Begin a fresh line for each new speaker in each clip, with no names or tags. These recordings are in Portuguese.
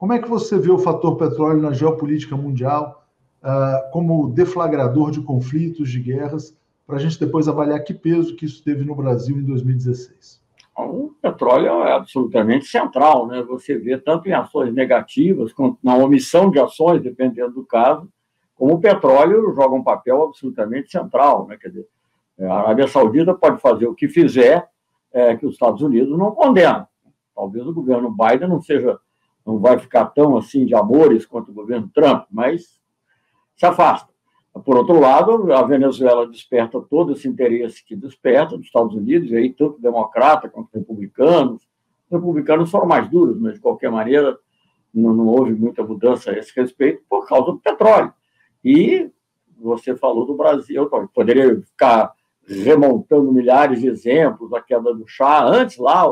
Como é que você vê o fator petróleo na geopolítica mundial, como deflagrador de conflitos, de guerras, para a gente depois avaliar que peso que isso teve no Brasil em 2016?
O petróleo é absolutamente central, né? Você vê tanto em ações negativas, quanto na omissão de ações, dependendo do caso, como o petróleo joga um papel absolutamente central, né? Quer dizer, a Arábia Saudita pode fazer o que fizer, que os Estados Unidos não condenam. Talvez o governo Biden não vai ficar tão assim de amores quanto o governo Trump, mas se afasta. Por outro lado, a Venezuela desperta todo esse interesse que desperta dos Estados Unidos, e aí tanto democrata quanto republicanos. Os republicanos foram mais duros, mas de qualquer maneira não houve muita mudança a esse respeito por causa do petróleo. E você falou do Brasil, eu poderia ficar remontando milhares de exemplos, a queda do Shah, antes lá,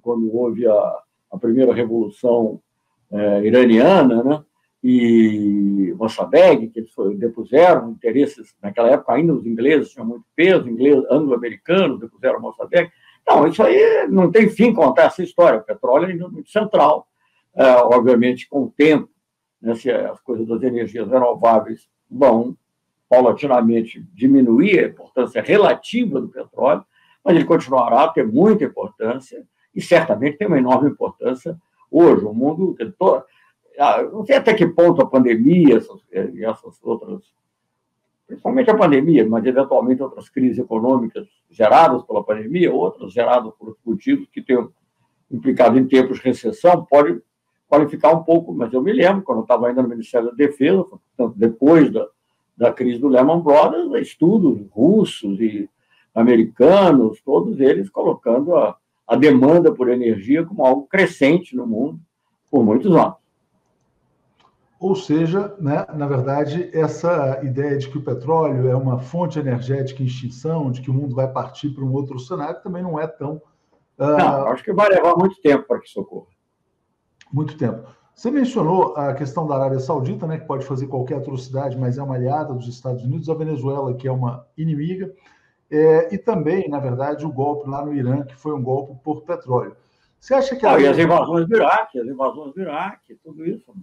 quando houve a primeira revolução iraniana, né? E Mossadegh, que eles depuseram interesses, naquela época ainda os ingleses tinham muito peso, anglo-americanos depuseram Mossadegh. Então, isso aí não tem fim contar essa história, o petróleo é ainda muito central. Obviamente, com o tempo, né, se as coisas das energias renováveis vão paulatinamente diminuir a importância relativa do petróleo, mas ele continuará a ter muita importância e certamente tem uma enorme importância hoje. O mundo todo. Não sei até que ponto a pandemia e essas outras, principalmente a pandemia, mas eventualmente outras crises econômicas geradas pela pandemia, outras geradas por motivos que tenham implicado em tempos de recessão, pode qualificar um pouco, mas eu me lembro, quando eu estava ainda no Ministério da Defesa, portanto, depois da crise do Lehman Brothers, estudos russos e americanos, todos eles colocando a demanda por energia como algo crescente no mundo por muitos anos.
Ou seja, né, na verdade, essa ideia de que o petróleo é uma fonte energética em extinção, de que o mundo vai partir para um outro cenário, também não é tão...
Não, acho que vai levar muito tempo para que isso ocorra.
Muito tempo. Você mencionou a questão da Arábia Saudita, né, que pode fazer qualquer atrocidade, mas é uma aliada dos Estados Unidos, a Venezuela, que é uma inimiga, e também, na verdade, o golpe lá no Irã, que foi um golpe por petróleo. Você acha que...
E as invasões do Iraque, tudo isso...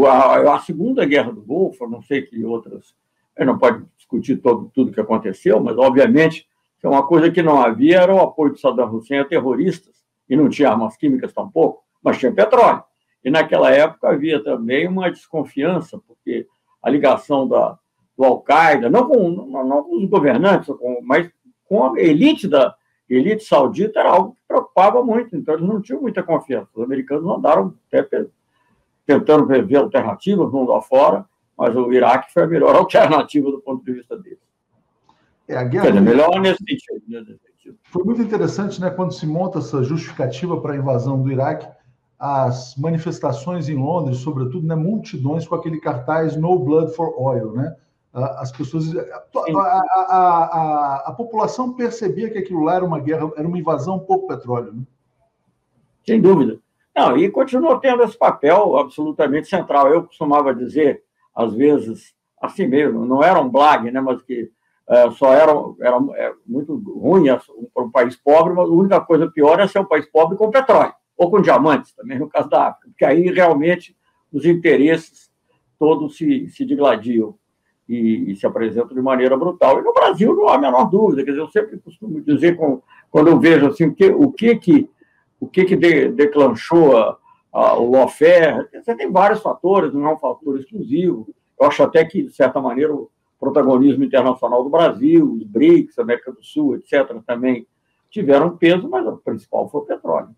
A Segunda Guerra do Golfo, não sei que outras, não pode discutir tudo que aconteceu, mas, obviamente, uma coisa que não havia era o apoio de Saddam Hussein a terroristas, e não tinha armas químicas tampouco, mas tinha petróleo. E, naquela época, havia também uma desconfiança, porque a ligação do Al-Qaeda, não com os governantes, mas com a elite saudita, era algo que preocupava muito, então eles não tinham muita confiança. Os americanos andaram até tentando ver alternativas mundo afora, mas o Iraque foi a melhor alternativa do ponto de vista deles.
A guerra
melhor nesse sentido.
Foi muito interessante, né, quando se monta essa justificativa para a invasão do Iraque, as manifestações em Londres, sobretudo, né, multidões com aquele cartaz No Blood for Oil, né? As pessoas, a população percebia que aquilo lá era uma guerra, era uma invasão por petróleo, né?
Sem dúvida. Não, e continuou tendo esse papel absolutamente central. Eu costumava dizer, às vezes, assim mesmo, não era um blague, né, mas que só era muito ruim para um país pobre, mas a única coisa pior é ser um país pobre com petróleo, ou com diamantes, também no caso da África, porque aí realmente os interesses todos se digladiam e se apresentam de maneira brutal. E no Brasil não há a menor dúvida, quer dizer, eu sempre costumo dizer, quando eu vejo assim, o que declanchou o lawfare. Você tem vários fatores, não é um fator exclusivo. Eu acho até que, de certa maneira, o protagonismo internacional do Brasil, os BRICS, América do Sul, etc., também tiveram peso, mas o principal foi o petróleo.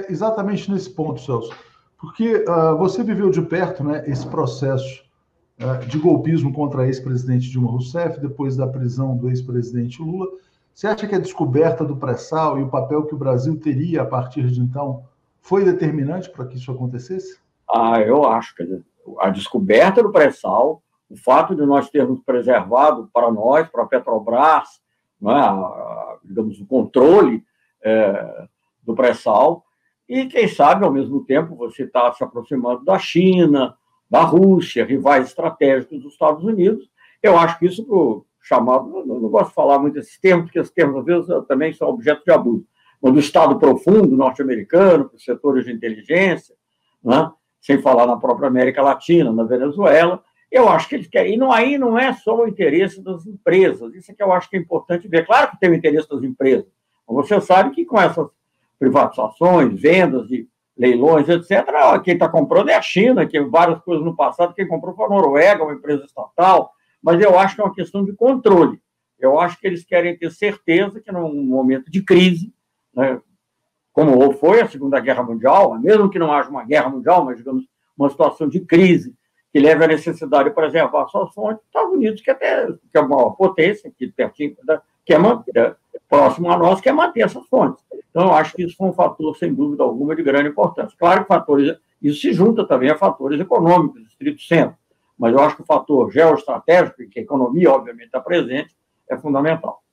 Exatamente nesse ponto, Celso. Porque você viveu de perto, né, esse processo de golpismo contra a ex-presidente Dilma Rousseff, depois da prisão do ex-presidente Lula. Você acha que a descoberta do pré-sal e o papel que o Brasil teria a partir de então foi determinante para que isso acontecesse?
Eu acho que a descoberta do pré-sal, o fato de nós termos preservado para nós, para a Petrobras, digamos, o controle do pré-sal, e, quem sabe, ao mesmo tempo, você está se aproximando da China, da Rússia, rivais estratégicos dos Estados Unidos. Eu acho que isso, chamado, não gosto de falar muito desses termos, porque esses termos, às vezes, também são objeto de abuso, do Estado profundo norte-americano, para os setores de inteligência, né? Sem falar na própria América Latina, na Venezuela. Eu acho que eles querem. E aí não é só o interesse das empresas, isso é que eu acho que é importante ver. Claro que tem o interesse das empresas, mas você sabe que com essas privatizações, vendas de leilões, etc., quem está comprando é a China, que várias coisas no passado, quem comprou foi a Noruega, uma empresa estatal, mas eu acho que é uma questão de controle. Eu acho que eles querem ter certeza que num momento de crise, né, como foi a Segunda Guerra Mundial, mesmo que não haja uma guerra mundial, mas, digamos, uma situação de crise que leve à necessidade de preservar suas fontes, os Estados Unidos, que é a maior potência, que pertinho, quer manter, próximo a nós, quer manter essas fontes. Então, eu acho que isso foi um fator, sem dúvida alguma, de grande importância. Claro que fatores, isso se junta também a fatores econômicos, estrito senso, mas eu acho que o fator geoestratégico, que a economia, obviamente, está presente, é fundamental.